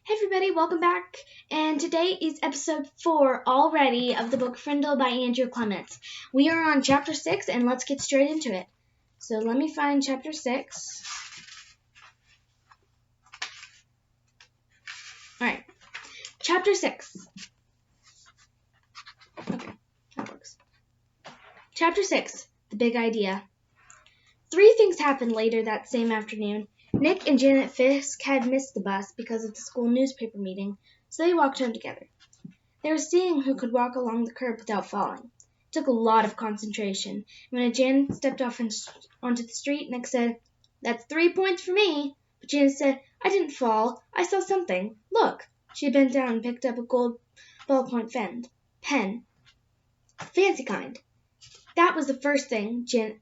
Hey everybody, welcome back. And today is episode 4 already of the book Frindle by Andrew Clements. We are on chapter 6 and let's get straight into it. So let me find chapter 6. Alright, chapter 6. Okay, that works. Chapter 6, the big idea. 3 things happened later that same afternoon. Nick and Janet Fisk had missed the bus because of the school newspaper meeting, so they walked home together. They were seeing who could walk along the curb without falling. It took a lot of concentration. When Janet stepped off onto the street, Nick said, "That's 3 points for me." But Janet said, "I didn't fall. I saw something. Look." She bent down and picked up a gold ballpoint pen. Fancy kind. That was the first thing, Janet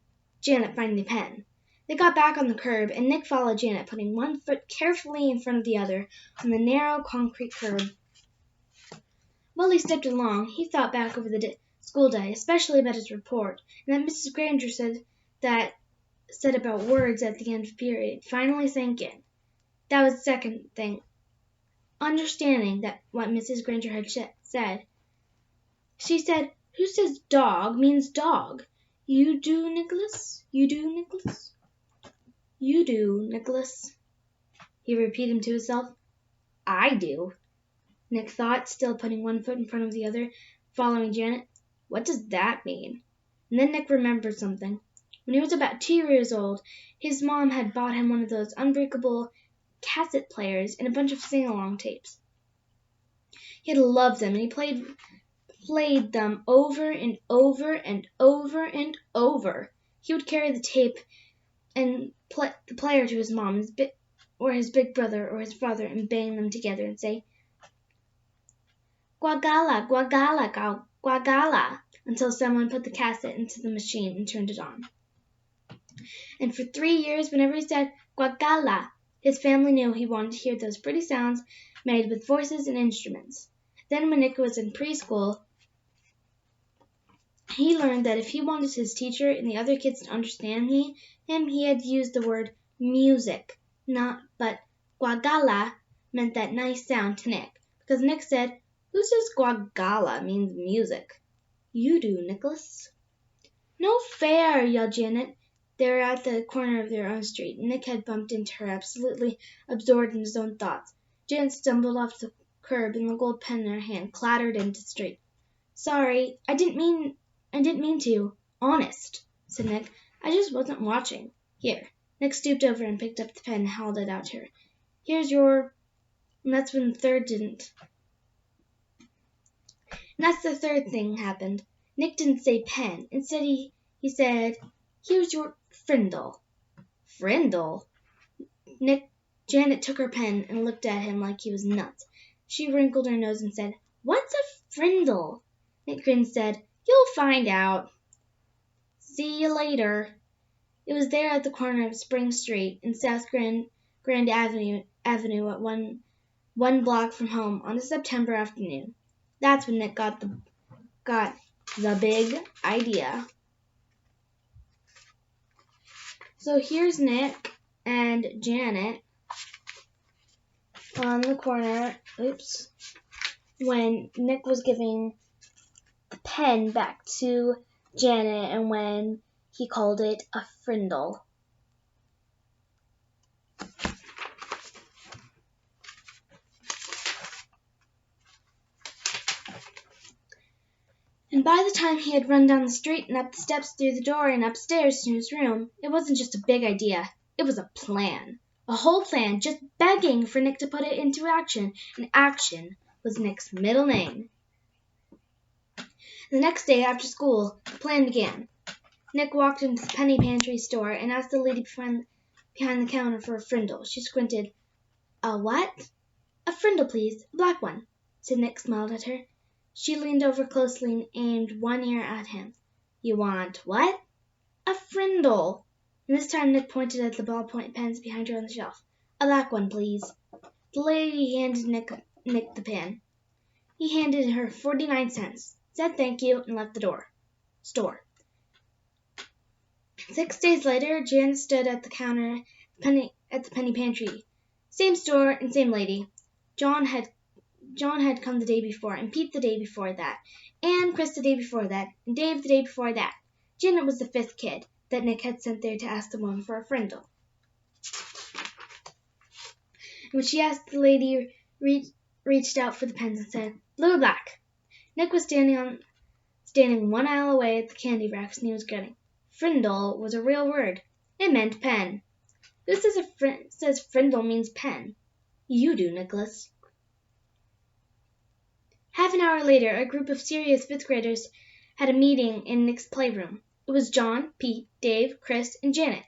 finding the pen. They got back on the curb, and Nick followed Janet, putting one foot carefully in front of the other on the narrow concrete curb. While he stepped along, he thought back over the school day, especially about his report, and that Mrs. Granger said about words at the end of period finally sank in. That was the second thing. Understanding that what Mrs. Granger had said. She said, "Who says dog means dog? You do, Nicholas? You do, Nicholas? You do, Nicholas." He repeated to himself. "I do," Nick thought, still putting one foot in front of the other, following Janet. What does that mean? And then Nick remembered something. When he was about 2 years old, his mom had bought him one of those unbreakable cassette players and a bunch of sing-along tapes. He had loved them, and he played them over and over and over and over. He would carry the tape and the player to his mom or his big brother or his father and bang them together and say, "Guagala, guagala, guagala," until someone put the cassette into the machine and turned it on. And for 3 years, whenever he said guagala, his family knew he wanted to hear those pretty sounds made with voices and instruments. Then when Nick was in preschool, he learned that if he wanted his teacher and the other kids to understand him, he had to use the word music, but guagala meant that nice sound to Nick, because Nick said, "Who says guagala means music?" "You do, Nicholas." "No fair," yelled Janet. They were at the corner of their own street. Nick had bumped into her, absolutely absorbed in his own thoughts. Janet stumbled off the curb, and the gold pen in her hand clattered into the street. "Sorry, I didn't mean to. Honest," said Nick. "I just wasn't watching. Here." Nick stooped over and picked up the pen and held it out to her. "Here's your—" And that's when the third didn't. And that's the third thing happened. Nick didn't say pen. Instead, he said, "Here's your Frindle." "Frindle?" Janet took her pen and looked at him like he was nuts. She wrinkled her nose and said, "What's a Frindle?" Nick grinned and said, "You'll find out. See you later." It was there at the corner of Spring Street and South Grand Avenue at one block from home on a September afternoon. That's when Nick got the big idea. So here's Nick and Janet on the corner. When Nick was giving the pen back to Janet and when he called it a Frindle. And by the time he had run down the street and up the steps through the door and upstairs to his room, it wasn't just a big idea. It was a plan. A whole plan, just begging for Nick to put it into action. And action was Nick's middle name. The next day after school, the plan began. Nick walked into the penny pantry store and asked the lady behind the counter for a Frindle. She squinted. "A what?" "A Frindle, please. A black one," said Nick, smiled at her. She leaned over closely and aimed one ear at him. "You want what?" "A Frindle." And this time Nick pointed at the ballpoint pens behind her on the shelf. "A black one, please." The lady handed Nick the pen. He handed her 49 cents, said thank you, and left the store. 6 days later, Janet stood at the counter at the penny pantry. Same store and same lady. John had come the day before, and Pete the day before that, and Chris the day before that, and Dave the day before that. Janet was the 5th kid that Nick had sent there to ask the woman for a Frindle. And when she asked, the lady reached out for the pens and said, "Blue or black?" Nick was standing 1 aisle away at the candy racks, and he was grinning. Frindle was a real word. It meant pen. Who says Frindle means pen? You do, Nicholas. Half an hour later, a group of serious 5th graders had a meeting in Nick's playroom. It was John, Pete, Dave, Chris, and Janet.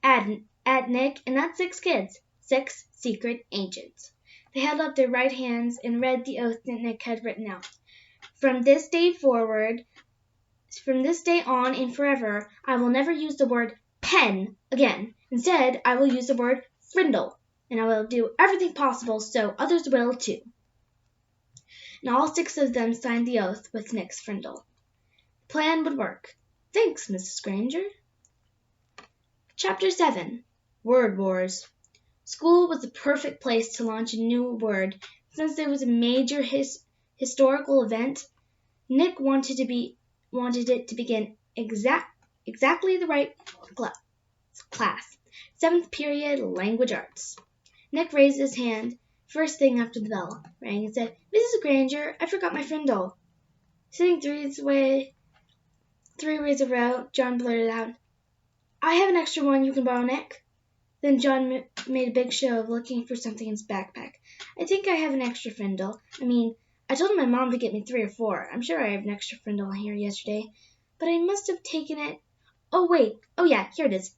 Add Nick, and that's 6 kids. 6 secret agents. They held up their right hands and read the oath that Nick had written out. From this day on and forever, I will never use the word pen again. Instead, I will use the word Frindle, and I will do everything possible so others will too. And all 6 of them signed the oath with Nick's Frindle. The plan would work. Thanks, Mrs. Granger. Chapter 7. Word Wars. School was the perfect place to launch a new word. Since there was a major historical event, Nick wanted it to begin exactly the right class. 7th period, language arts. Nick raised his hand first thing after the bell rang and said, "Mrs. Granger, I forgot my Frindle." Sitting 3 ways a row, John blurted out, "I have an extra one you can borrow, Nick." Then John made a big show of looking for something in his backpack. "I think I have an extra Frindle. I told my mom to get me 3 or 4. I'm sure I have an extra Frindle here yesterday, but I must have taken it. Oh, wait. Oh, yeah, here it is."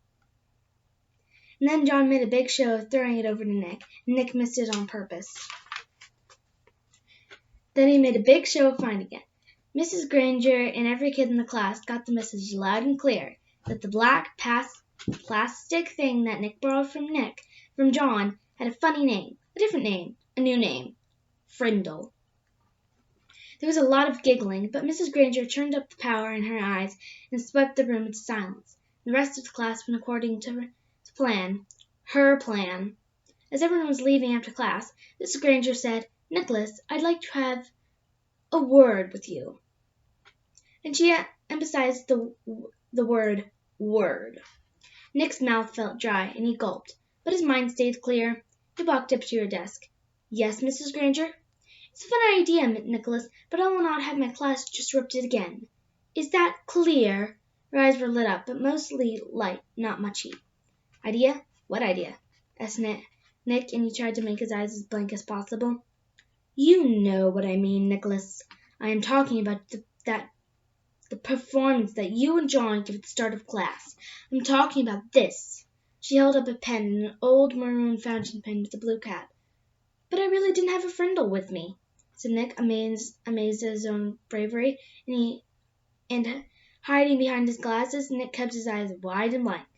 And then John made a big show of throwing it over to Nick, and Nick missed it on purpose. Then he made a big show of finding it. Mrs. Granger and every kid in the class got the message loud and clear that the black plastic thing that Nick borrowed from John, had a funny name, a different name, a new name. Frindle. There was a lot of giggling, but Mrs. Granger turned up the power in her eyes and swept the room into silence. The rest of the class went according to her plan. As everyone was leaving after class, Mrs. Granger said, "Nicholas, I'd like to have a word with you." And she emphasized the word word. Nick's mouth felt dry, and he gulped, but his mind stayed clear. He walked up to her desk. "Yes, Mrs. Granger?" "It's a fun idea, Nicholas, but I will not have my class disrupted again. Is that clear?" Her eyes were lit up, but mostly light, not much heat. "Idea? What idea?" asked Nick, and he tried to make his eyes as blank as possible. "You know what I mean, Nicholas. I am talking about the performance that you and John give at the start of class. I'm talking about this." She held up a pen, an old maroon fountain pen with a blue cap. "But I really didn't have a Frindle with me," said Nick, amazed at his own bravery, and hiding behind his glasses, Nick kept his eyes wide and blank.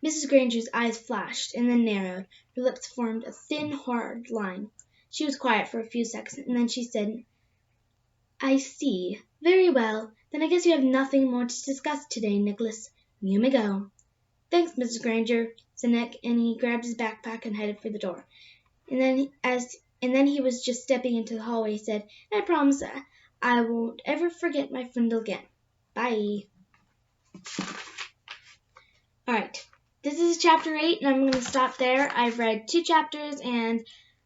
Mrs. Granger's eyes flashed and then narrowed. Her lips formed a thin, hard line. She was quiet for a few seconds, and then she said, "I see. Very well. Then I guess you have nothing more to discuss today, Nicholas. You may go." "Thanks, Mrs. Granger," said Nick, and he grabbed his backpack and headed for the door. And then he was just stepping into the hallway, he said, "I promise I won't ever forget my Frindle again. Bye." Alright, this is chapter 8, and I'm going to stop there. I've read 2 chapters, and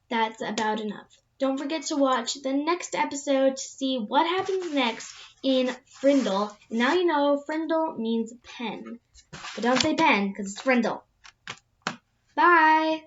that's about enough. Don't forget to watch the next episode to see what happens next in Frindle. And now you know Frindle means pen. But don't say pen, because it's Frindle. Bye!